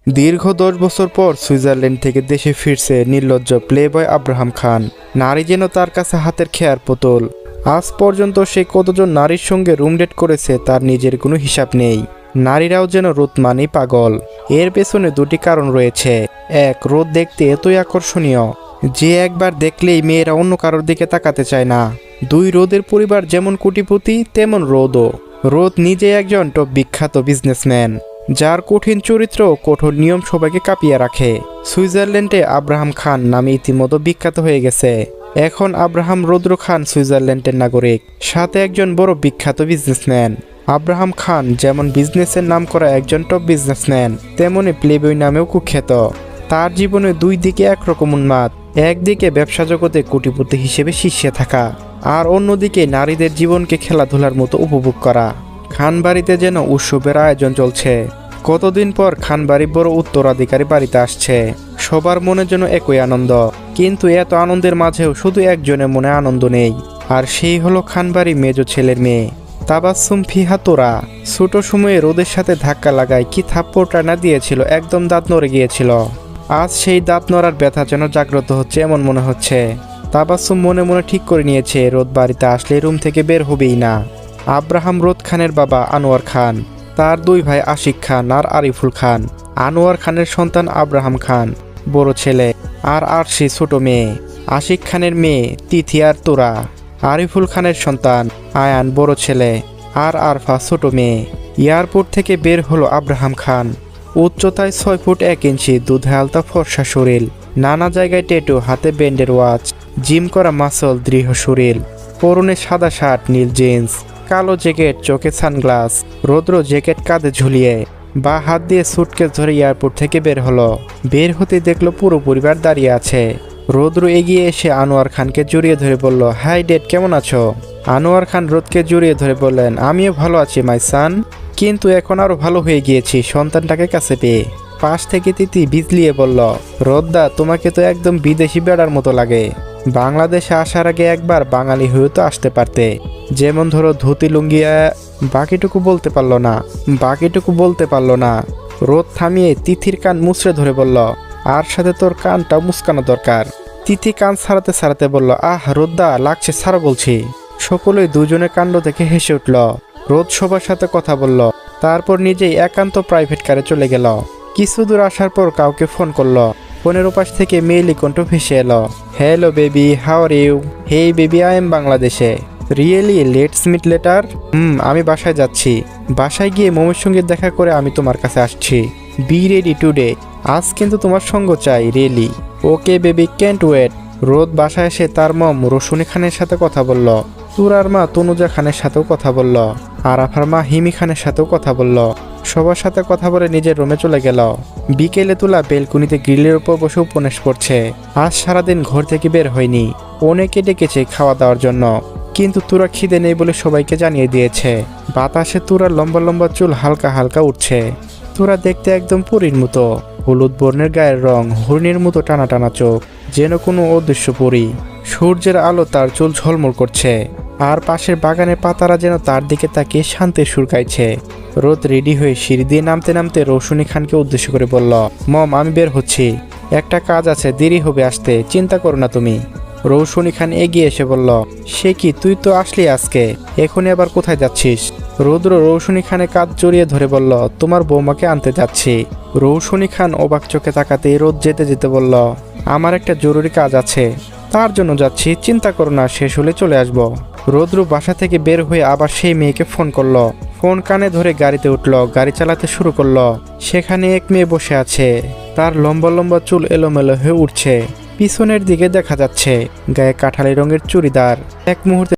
দীর্ঘ 10 বছর পর সুইজারল্যান্ড থেকে দেশে ফিরছে নির্লজ্জ প্লেবয় আব্রাহাম খান। নারী যেন তার কাছে হাতের খেয়ার পুতুল। আজ পর্যন্ত সে কতজন নারীর সঙ্গে রুমডেট করেছে তার নিজের কোনো হিসাব নেই। নারীরাও যেন রোদ মানেই পাগল। এর পেছনে দুটি কারণ রয়েছে। এক, রোদ দেখতে এতই আকর্ষণীয় যে একবার দেখলেই মেয়েরা অন্য কারোর দিকে তাকাতে চায় না। দুই, রোদের পরিবার যেমন কোটিপতি তেমন রোদও। রোদ নিজে একজন টপ বিখ্যাত বিজনেসম্যান, যার কঠিন চরিত্র ও কঠোর নিয়ম সবাইকে কাঁপিয়ে রাখে। সুইজারল্যান্ডে আব্রাহাম খান নামে ইতিমধ্যে বিখ্যাত হয়ে গেছে। এখন আব্রাহাম রৌদ্র খান সুইজারল্যান্ডের নাগরিক, সাথে একজন বড় বিখ্যাত বিজনেসম্যান। আব্রাহাম খান যেমন বিজনেসের নাম করা একজন টপ বিজনেসম্যান, তেমনি প্লেবয় নামেও কুখ্যাত। তার জীবনে দুই দিকে একরকম উন্মাদ। একদিকে ব্যবসা জগতে কোটিপতি হিসেবে শীর্ষে থাকা, আর অন্যদিকে নারীদের জীবনকে খেলাধুলার মতো উপভোগ করা। খানবাড়িতে যেন উৎসবের আয়োজন চলছে। কতদিন পর খানবাড়ি বড় উত্তরাধিকারী বাড়িতে আসছে। সবার মনে যেন একই আনন্দ, কিন্তু এত আনন্দের মাঝেও শুধু একজনের মনে আনন্দ নেই, আর সেই হলো খানবাড়ি মেজ ছেলের মেয়ে তাবাসসুম ফিহা তোরা। ছোট সময়ে রোদের সাথে ধাক্কা লাগায় কি থাপ্পড়টা না দিয়েছিল, একদম দাঁত নড়ে গিয়েছিল। আজ সেই দাঁত নড়ার ব্যথা যেন জাগ্রত হচ্ছে এমন মনে হচ্ছে। তাবাসসুম মনে মনে ঠিক করে নিয়েছে রোদ বাড়িতে আসলে রুম থেকে বের হবেই না। আব্রাহাম রোদ খানের বাবা আনোয়ার খান, তার দুই ভাই আশিক খান আর আরিফুল খান। আনোয়ার খানের সন্তান আব্রাহাম খান বড় ছেলে, আর আরশি ছোট মেয়ে। আশিক খানের মেয়ে তিথি আর তোরা। আরিফুল খানের সন্তান আয়ান বড় ছেলে, আর আরফা ছোট মেয়ে। এয়ারপোর্ট থেকে বের হলো আব্রাহাম খান। উচ্চতায় 6 ফুট 1 ইঞ্চি, দুধে আলতা ফর্সা শরীর, নানা জায়গায় ট্যাটু, হাতে ব্যান্ডের ওয়াচ, জিম করা মাসল, দৃঢ় শরীর। পরনে সাদা শার্ট, নীল জিন্স, কালো জ্যাকেট, চোখে সানগ্লাস, রৌদ্র জ্যাকেট কাঁধে ঝুলিয়ে বা হাত দিয়ে সুটকেস ধরে এয়ারপোর্ট থেকে বের হলো। বের হতে দেখলো পুরো পরিবার দাঁড়িয়ে আছে। রৌদ্র এগিয়ে এসে আনোয়ার খানকে জড়িয়ে ধরে বলল, হাই ডেড, কেমন আছো? আনোয়ার খান রোদকে জড়িয়ে ধরে বললেন, আমিও ভালো আছি মাই সান, কিন্তু এখন আরো ভালো হয়ে গিয়েছি সন্তানটাকে কাছে পেয়ে। পাশ থেকে তিতি বিজলিয়ে বলল, রোদদা, তোমাকে তো একদম বিদেশি বেড়ার মতো লাগে। বাংলাদেশে আসার আগে একবার বাঙালি হয়ে তো আসতে পারতে। যেমন ধরো ধুতি লুঙ্গি। বাকিটুকু বলতে পারলো না। রোদ থামিয়ে তিথির কান মুচড়ে ধরে বলল, আর সাথে তোর কানটা মুচকানো দরকার। তিথি কান ছাড়াতে ছাড়াতে বলল, আহ রোদদা, লাগছে, ছাড়ো বলছি। সকলেই দুজনের কাণ্ড দেখে হেসে উঠল। রোদ সবার সাথে কথা বলল, তারপর নিজেই একান্ত প্রাইভেট কারে চলে গেল। কিছু দূর আসার পর কাউকে ফোন করলো। ফোনের ওপাশ থেকে মেইলি কণ্ঠ ভেসে এলো, hello baby, how are you? Hey baby, I am বাংলাদেশে। Really, let's meet later. আমি বাসায় যাচ্ছি। বাসায় গিয়ে মমের সঙ্গে দেখা করে আমি তোমার কাছে আসছি। Be ready today. আজ কিন্তু তোমার সঙ্গ চাই, really. Okay baby, can't wait. রোদ বাসায় এসে তার মম রোশনি খানের সাথে কথা বলল। তুরার মা তনুজা খানের সাথেও কথা বলল। আরাফার মা হিমি খানের সাথেও কথা বলল। সবার সাথে কথা বলে নিজের রুমে চলে গেল। বিকেলে তুলা বেলকুনিতে গ্রিলের উপর বসে উপন্যাস পড়ছে। আজ সারাদিন ঘর থেকে বের হয়নি। অনেকে ডেকেছে খাওয়া দাওয়ার জন্য, কিন্তু তুরা খিদে নেই বলে সবাইকে জানিয়ে দিয়েছে। বাতাসে তুরার লম্বা লম্বা চুল হালকা হালকা উঠছে। তুরা দেখতে একদম পরীর মতো। হলুদ বর্ণের গায়ের রং, হরিণের মতো টানা টানা চোখ, যেন কোনো অদৃশ্য পরী। সূর্যের আলো তার চুল ঝলমল করছে, আর পাশের বাগানের পাতারা যেন তার দিকে তাকিয়ে শান্তির সুর গাইছে। রোদ রেডি হয়ে সিঁড়ি দিয়ে নামতে নামতে রৌশনী খানকে উদ্দেশ্য করে বলল, মম, আমি বের হচ্ছি, একটা কাজ আছে, দেরি হবে আসতে, চিন্তা করো না তুমি। রৌশনী খান এগিয়ে এসে বলল, সে কি, তুই তো আসলি আজকে, এখনই আবার কোথায় যাচ্ছিস? রৌদ্র রৌশনী খানের কাঁধ জড়িয়ে ধরে বলল, তোমার বৌমাকে আনতে যাচ্ছি। রৌশনী খান অবাক চোখে তাকাতেই রোদ যেতে যেতে বলল, আমার একটা জরুরি কাজ আছে, তার জন্য যাচ্ছি, চিন্তা করো না, শেষ হলে চলে আসব। রৌদ্র বাসা থেকে বের হয়ে আবার সেই মেয়েকে ফোন করলো। ফোন কানে ধরে গাড়িতে উঠলো, গাড়ি চালাতে শুরু করলো। সেখানে এক মেয়ে বসে আছে, তার লম্বা লম্বা চুল এলোমেলো হয়ে উঠছে। পিছনের দিকে দেখা যাচ্ছে গায়ে কাঠালি রঙের চুড়িদার। এক মুহূর্তে